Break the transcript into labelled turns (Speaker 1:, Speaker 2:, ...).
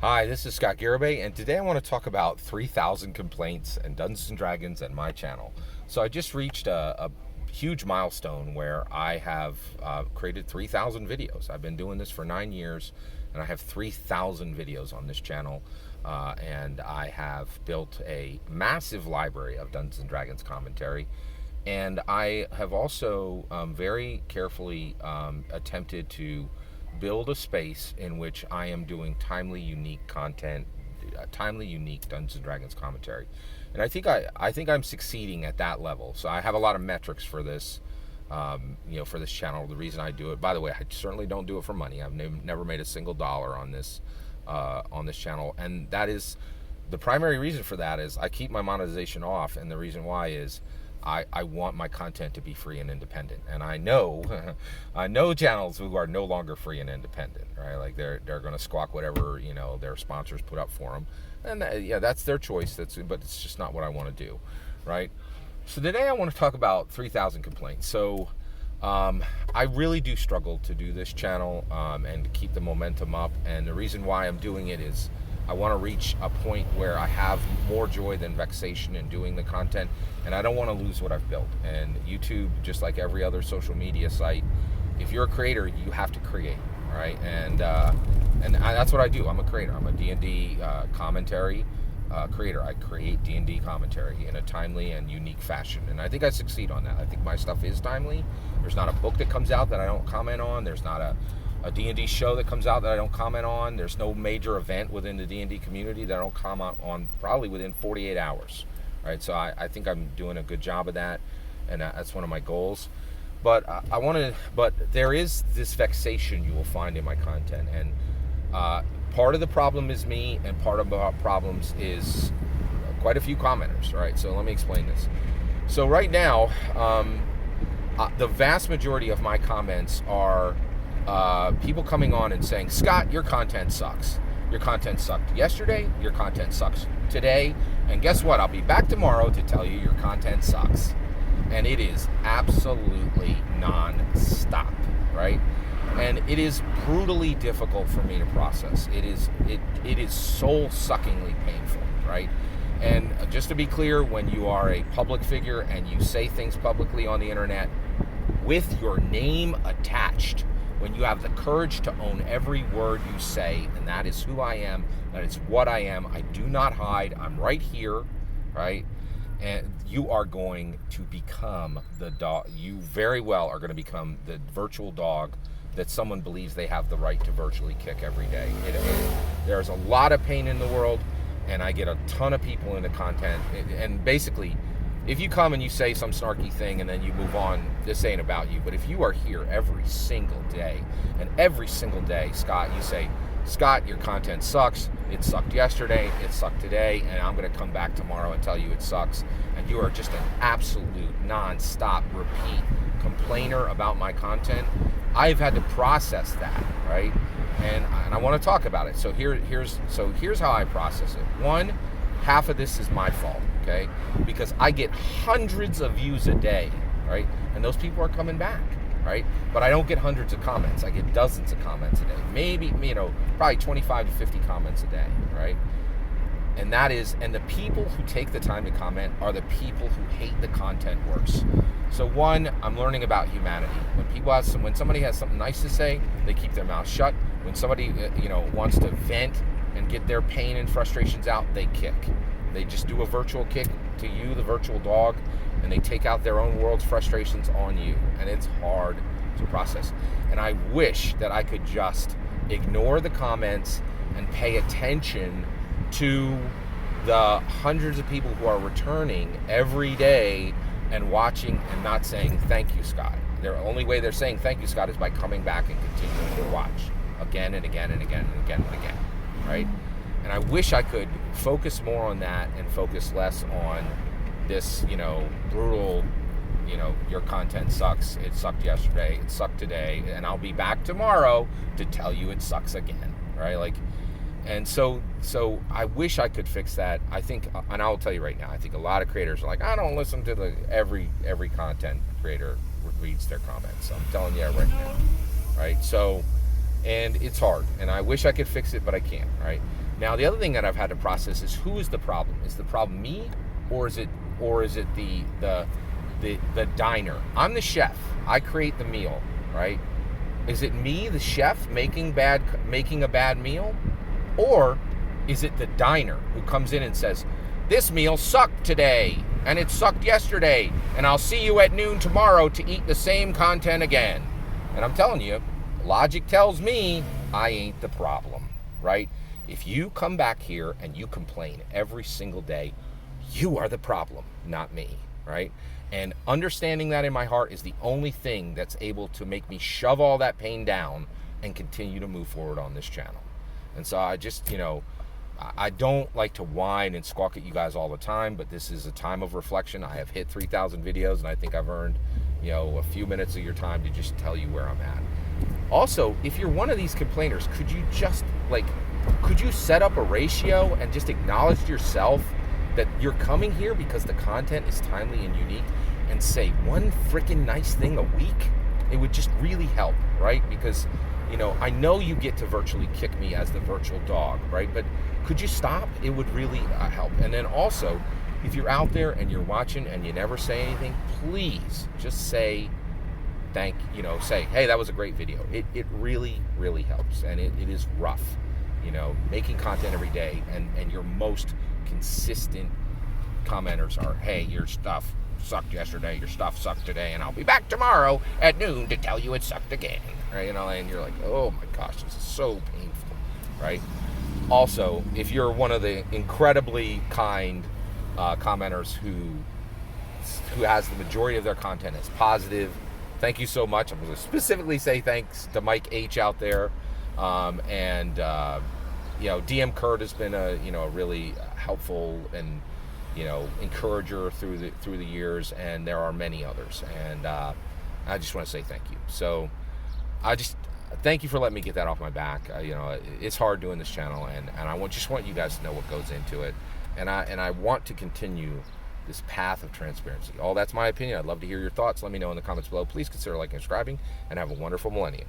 Speaker 1: Hi, this is Scott Garibay, and today I want to talk about 3,000 complaints and Dungeons and Dragons and my channel. So I just reached a huge milestone where I have created 3,000 videos. I've been doing this for 9 years, and I have 3,000 videos on this channel. And I have built a massive library of Dungeons and Dragons commentary. And I have also very carefully attempted to build a space in which I am doing timely, unique content, timely, unique Dungeons and Dragons commentary, and I think I'm succeeding at that level. So I have a lot of metrics for this, for this channel. The reason I do it, by the way, I certainly don't do it for money. I've never made a single dollar on this channel, and that is the primary reason for that is I keep my monetization off, and the reason why is I want my content to be free and independent, and I know I know channels who are no longer free and independent, right? Like they're going to squawk whatever their sponsors put up for them, and that's their choice. But it's just not what I want to do, right? So today I want to talk about 3,000 complaints. So I really do struggle to do this channel and to keep the momentum up, and the reason why I'm doing it is I want to reach a point where I have more joy than vexation in doing the content, and I don't want to lose what I've built. And YouTube, just like every other social media site, if you're a creator, you have to create, right? And that's what I do. I'm a creator. I'm a D&D commentary creator. I create D&D commentary in a timely and unique fashion, and I think I succeed on that. I think my stuff is timely. There's not a book that comes out that I don't comment on. There's not a D&D show that comes out that I don't comment on. There's no major event within the D&D community that I don't comment on probably within 48 hours, right? So I think I'm doing a good job of that, and that's one of my goals. But but there is this vexation you will find in my content, and part of the problem is me, and part of the problems is quite a few commenters, right? So let me explain this. So right now, the vast majority of my comments are people coming on and saying, Scott, your content sucks. Your content sucked yesterday. Your content sucks today. And guess what? I'll be back tomorrow to tell you your content sucks. And it is absolutely non-stop, right? And it is brutally difficult for me to process. It is soul-suckingly painful, right? And just to be clear, when you are a public figure and you say things publicly on the internet with your name attached, when you have the courage to own every word you say, and that is who I am, that is what I am, I do not hide, I'm right here, right? And you are going to become the dog, you very well are going to become the virtual dog that someone believes they have the right to virtually kick every day. There's a lot of pain in the world, and I get a ton of people into content, and basically, if you come and you say some snarky thing and then you move on, this ain't about you. But if you are here every single day, and every single day, Scott, you say, Scott, your content sucks. It sucked yesterday. It sucked today. And I'm going to come back tomorrow and tell you it sucks. And you are just an absolute non-stop repeat complainer about my content. I've had to process that, right? And I want to talk about it. So here's how I process it. One, half of this is my fault, okay? Because I get hundreds of views a day, right? And those people are coming back, right? But I don't get hundreds of comments. I get dozens of comments a day. Maybe, probably 25 to 50 comments a day, right? And the people who take the time to comment are the people who hate the content worse. So one, I'm learning about humanity. When somebody has something nice to say, they keep their mouth shut. When somebody, wants to vent and get their pain and frustrations out, they kick. They just do a virtual kick to you, the virtual dog, and they take out their own world's frustrations on you, and it's hard to process. And I wish that I could just ignore the comments and pay attention to the hundreds of people who are returning every day and watching and not saying thank you, Scott. The only way they're saying thank you, Scott, is by coming back and continuing to watch again and again and again and again and again, right? And I wish I could focus more on that and focus less on this, brutal, your content sucks. It sucked yesterday. It sucked today. And I'll be back tomorrow to tell you it sucks again, right? And so I wish I could fix that. I think, and I'll tell you right now, I think a lot of creators are like, I don't listen to every content creator reads their comments. So I'm telling you right now, right? So, and it's hard, and I wish I could fix it, but I can't, right? Now, the other thing that I've had to process is, who is the problem? Is the problem me, or is it the diner? I'm the chef. I create the meal, right? Is it me, the chef, making a bad meal, or is it the diner who comes in and says, this meal sucked today, and it sucked yesterday, and I'll see you at noon tomorrow to eat the same content again? And I'm telling you, logic tells me I ain't the problem, right? If you come back here and you complain every single day, you are the problem, not me, right? And understanding that in my heart is the only thing that's able to make me shove all that pain down and continue to move forward on this channel. And so I just, I don't like to whine and squawk at you guys all the time, but this is a time of reflection. I have hit 3,000 videos, and I think I've earned, a few minutes of your time to just tell you where I'm at. Also, if you're one of these complainers, could you set up a ratio and just acknowledge to yourself that you're coming here because the content is timely and unique, and say one freaking nice thing a week? It would just really help, right? Because, I know you get to virtually kick me as the virtual dog, right? But could you stop? It would really help. And then also, if you're out there and you're watching and you never say anything, please just say say, hey, that was a great video. It really, really helps. And it is rough, making content every day, and your most consistent commenters are, hey, your stuff sucked yesterday, your stuff sucked today, and I'll be back tomorrow at noon to tell you it sucked again, right? And you're like, oh my gosh, this is so painful, right? Also, if you're one of the incredibly kind commenters who has the majority of their content as positive, thank you so much. I'm going to specifically say thanks to Mike H out there, DM Kurt has been a really helpful and encourager through the years, and there are many others, and I just want to say thank you. So I just thank you for letting me get that off my back. It's hard doing this channel, and I just want you guys to know what goes into it, and I want to continue this path of transparency. That's my opinion. I'd love to hear your thoughts. Let me know in the comments below. Please consider liking and subscribing, and have a wonderful millennium.